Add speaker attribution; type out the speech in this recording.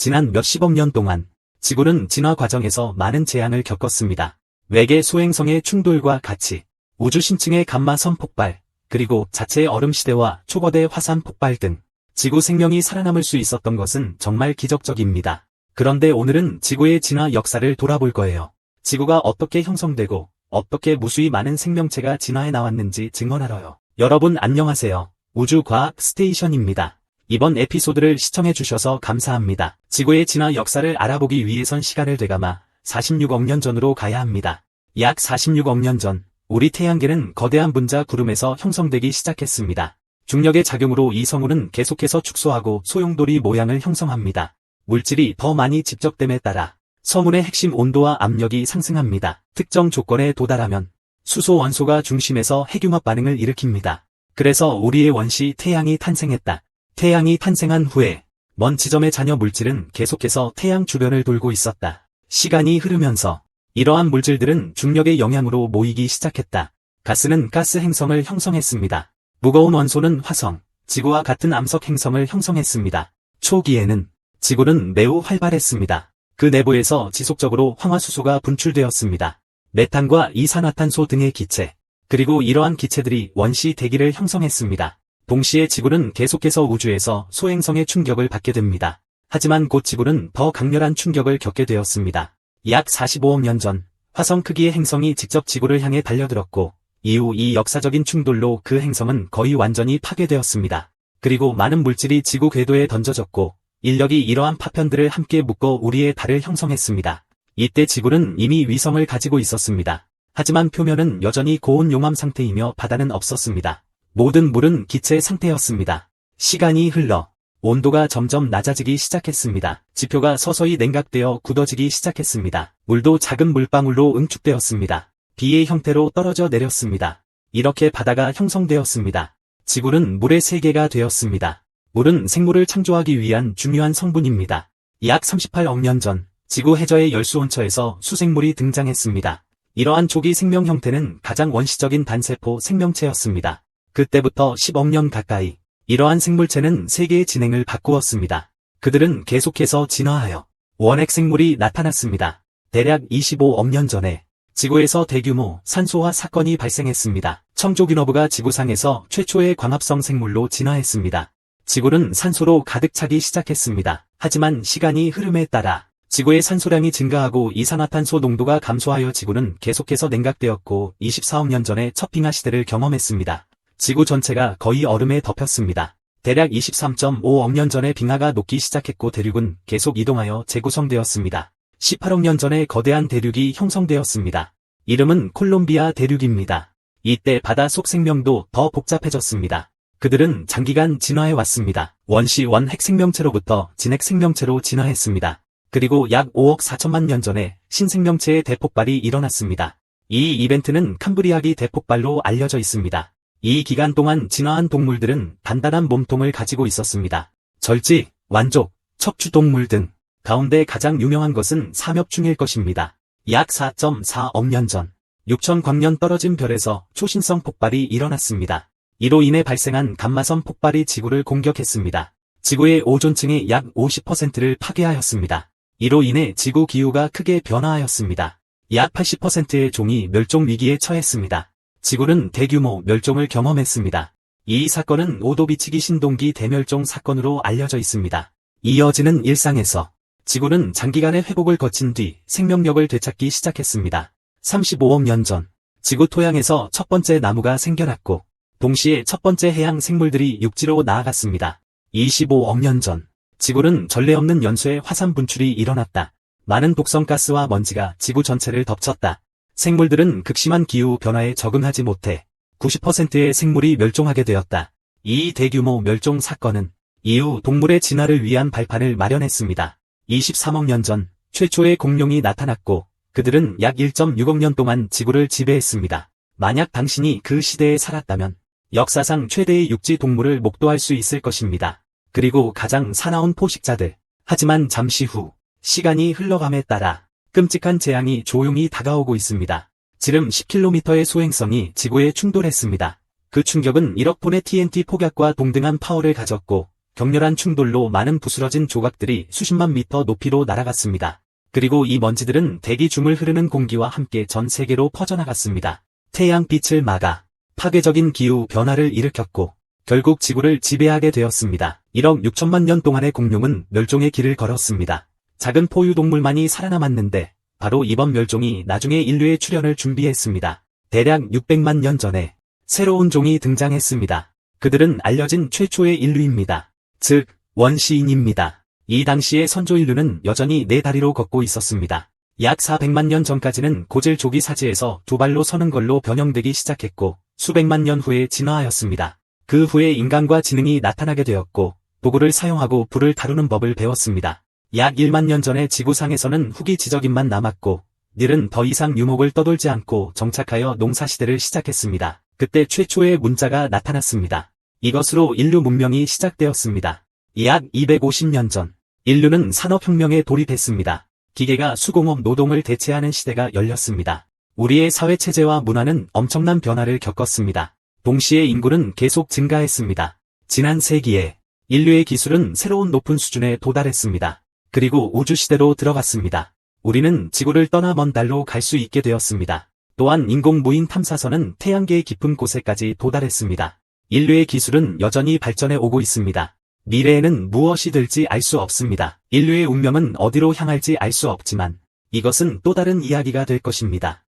Speaker 1: 지난 몇십억 년 동안 지구는 진화 과정에서 많은 재앙을 겪었습니다. 외계 소행성의 충돌과 같이 우주 심층의 감마선 폭발, 그리고 자체의 얼음 시대와 초거대 화산 폭발 등 지구 생명이 살아남을 수 있었던 것은 정말 기적적입니다. 그런데 오늘은 지구의 진화 역사를 돌아볼 거예요. 지구가 어떻게 형성되고 어떻게 무수히 많은 생명체가 진화해 나왔는지 증언하러요. 여러분 안녕하세요. 우주과학 스테이션입니다. 이번 에피소드를 시청해주셔서 감사합니다. 지구의 진화 역사를 알아보기 위해선 시간을 되감아 46억 년 전으로 가야 합니다. 약 46억 년 전, 우리 태양계는 거대한 분자 구름에서 형성되기 시작했습니다. 중력의 작용으로 이 성운은 계속해서 축소하고 소용돌이 모양을 형성합니다. 물질이 더 많이 집적됨에 따라 성운의 핵심 온도와 압력이 상승합니다. 특정 조건에 도달하면 수소 원소가 중심에서 핵융합 반응을 일으킵니다. 그래서 우리의 원시 태양이 탄생했다. 태양이 탄생한 후에 먼 지점의 잔여 물질은 계속해서 태양 주변을 돌고 있었다. 시간이 흐르면서 이러한 물질들은 중력의 영향으로 모이기 시작했다. 가스는 가스 행성을 형성했습니다. 무거운 원소는 화성, 지구와 같은 암석 행성을 형성했습니다. 초기에는 지구는 매우 활발했습니다. 그 내부에서 지속적으로 황화수소가 분출되었습니다. 메탄과 이산화탄소 등의 기체, 그리고 이러한 기체들이 원시 대기를 형성했습니다. 동시에 지구는 계속해서 우주에서 소행성의 충격을 받게 됩니다. 하지만 곧 지구는 더 강렬한 충격을 겪게 되었습니다. 약 45억 년 전, 화성 크기의 행성이 직접 지구를 향해 달려들었고, 이후 이 역사적인 충돌로 그 행성은 거의 완전히 파괴되었습니다. 그리고 많은 물질이 지구 궤도에 던져졌고, 인력이 이러한 파편들을 함께 묶어 우리의 달을 형성했습니다. 이때 지구는 이미 위성을 가지고 있었습니다. 하지만 표면은 여전히 고온 용암 상태이며 바다는 없었습니다. 모든 물은 기체 상태였습니다. 시간이 흘러 온도가 점점 낮아지기 시작했습니다. 지표가 서서히 냉각되어 굳어지기 시작했습니다. 물도 작은 물방울로 응축되었습니다. 비의 형태로 떨어져 내렸습니다. 이렇게 바다가 형성되었습니다. 지구는 물의 세계가 되었습니다. 물은 생물을 창조하기 위한 중요한 성분입니다. 약 38억 년 전, 지구 해저의 열수온처에서 수생물이 등장했습니다. 이러한 초기 생명 형태는 가장 원시적인 단세포 생명체였습니다. 그때부터 10억 년 가까이 이러한 생물체는 세계의 진행을 바꾸었습니다. 그들은 계속해서 진화하여 원핵 생물이 나타났습니다. 대략 25억 년 전에 지구에서 대규모 산소화 사건이 발생했습니다. 청조기너브가 지구상에서 최초의 광합성 생물로 진화했습니다. 지구는 산소로 가득 차기 시작했습니다. 하지만 시간이 흐름에 따라 지구의 산소량이 증가하고 이산화탄소 농도가 감소하여 지구는 계속해서 냉각되었고 24억 년 전에 첫 빙하 시대를 경험했습니다. 지구 전체가 거의 얼음에 덮였습니다. 대략 23.5억 년 전에 빙하가 녹기 시작했고 대륙은 계속 이동하여 재구성되었습니다. 18억 년 전에 거대한 대륙이 형성되었습니다. 이름은 콜롬비아 대륙입니다. 이때 바다 속 생명도 더 복잡해졌습니다. 그들은 장기간 진화해왔습니다. 원시 원핵 생명체로부터 진핵 생명체로 진화했습니다. 그리고 약 5억 4천만 년 전에 신생명체의 대폭발이 일어났습니다. 이 이벤트는 캄브리아기 대폭발로 알려져 있습니다. 이 기간 동안 진화한 동물들은 단단한 몸통을 가지고 있었습니다. 절지, 완족, 척추동물 등 가운데 가장 유명한 것은 삼엽충일 것입니다. 약 4.4억 년 전, 6천 광년 떨어진 별에서 초신성 폭발이 일어났습니다. 이로 인해 발생한 감마선 폭발이 지구를 공격했습니다. 지구의 오존층의 약 50%를 파괴하였습니다. 이로 인해 지구 기후가 크게 변화하였습니다. 약 80%의 종이 멸종 위기에 처했습니다. 지구는 대규모 멸종을 경험했습니다. 이 사건은 오도비치기 신동기 대멸종 사건으로 알려져 있습니다. 이어지는 일상에서 지구는 장기간의 회복을 거친 뒤 생명력을 되찾기 시작했습니다. 35억 년 전, 지구 토양에서 첫 번째 나무가 생겨났고, 동시에 첫 번째 해양 생물들이 육지로 나아갔습니다. 25억 년 전, 지구는 전례 없는 연소의 화산 분출이 일어났다. 많은 독성가스와 먼지가 지구 전체를 덮쳤다. 생물들은 극심한 기후 변화에 적응하지 못해 90%의 생물이 멸종하게 되었다. 이 대규모 멸종 사건은 이후 동물의 진화를 위한 발판을 마련했습니다. 23억 년 전, 최초의 공룡이 나타났고, 그들은 약 1.6억 년 동안 지구를 지배했습니다. 만약 당신이 그 시대에 살았다면 역사상 최대의 육지 동물을 목도할 수 있을 것입니다. 그리고 가장 사나운 포식자들. 하지만 잠시 후 시간이 흘러감에 따라 끔찍한 재앙이 조용히 다가오고 있습니다. 지름 10km의 소행성이 지구에 충돌했습니다. 그 충격은 1억 톤의 TNT 폭약과 동등한 파워를 가졌고 격렬한 충돌로 많은 부스러진 조각들이 수십만 미터 높이로 날아갔습니다. 그리고 이 먼지들은 대기 중을 흐르는 공기와 함께 전 세계로 퍼져나갔습니다. 태양빛을 막아 파괴적인 기후 변화를 일으켰고 결국 지구를 지배하게 되었습니다. 1억 6천만 년 동안의 공룡은 멸종의 길을 걸었습니다. 작은 포유동물만이 살아남았는데 바로 이번 멸종이 나중에 인류의 출현을 준비했습니다. 대략 600만 년 전에 새로운 종이 등장했습니다. 그들은 알려진 최초의 인류입니다. 즉, 원시인입니다. 이 당시의 선조 인류는 여전히 네 다리로 걷고 있었습니다. 약 400만 년 전까지는 고질 조기 사지에서 두 발로 서는 걸로 변형되기 시작했고 수백만 년 후에 진화하였습니다. 그 후에 인간과 지능이 나타나게 되었고 도구를 사용하고 불을 다루는 법을 배웠습니다. 약 1만 년 전에 지구상에서는 후기 지적인만 남았고 닐은 더 이상 유목을 떠돌지 않고 정착하여 농사시대를 시작했습니다. 그때 최초의 문자가 나타났습니다. 이것으로 인류 문명이 시작되었습니다. 약 250년 전 인류는 산업혁명에 돌입했습니다. 기계가 수공업 노동을 대체하는 시대가 열렸습니다. 우리의 사회체제와 문화는 엄청난 변화를 겪었습니다. 동시에 인구는 계속 증가했습니다. 지난 세기에 인류의 기술은 새로운 높은 수준에 도달했습니다. 그리고 우주시대로 들어갔습니다. 우리는 지구를 떠나 먼 달로 갈 수 있게 되었습니다. 또한 인공무인 탐사선은 태양계의 깊은 곳에까지 도달했습니다. 인류의 기술은 여전히 발전해 오고 있습니다. 미래에는 무엇이 될지 알 수 없습니다. 인류의 운명은 어디로 향할지 알 수 없지만 이것은 또 다른 이야기가 될 것입니다.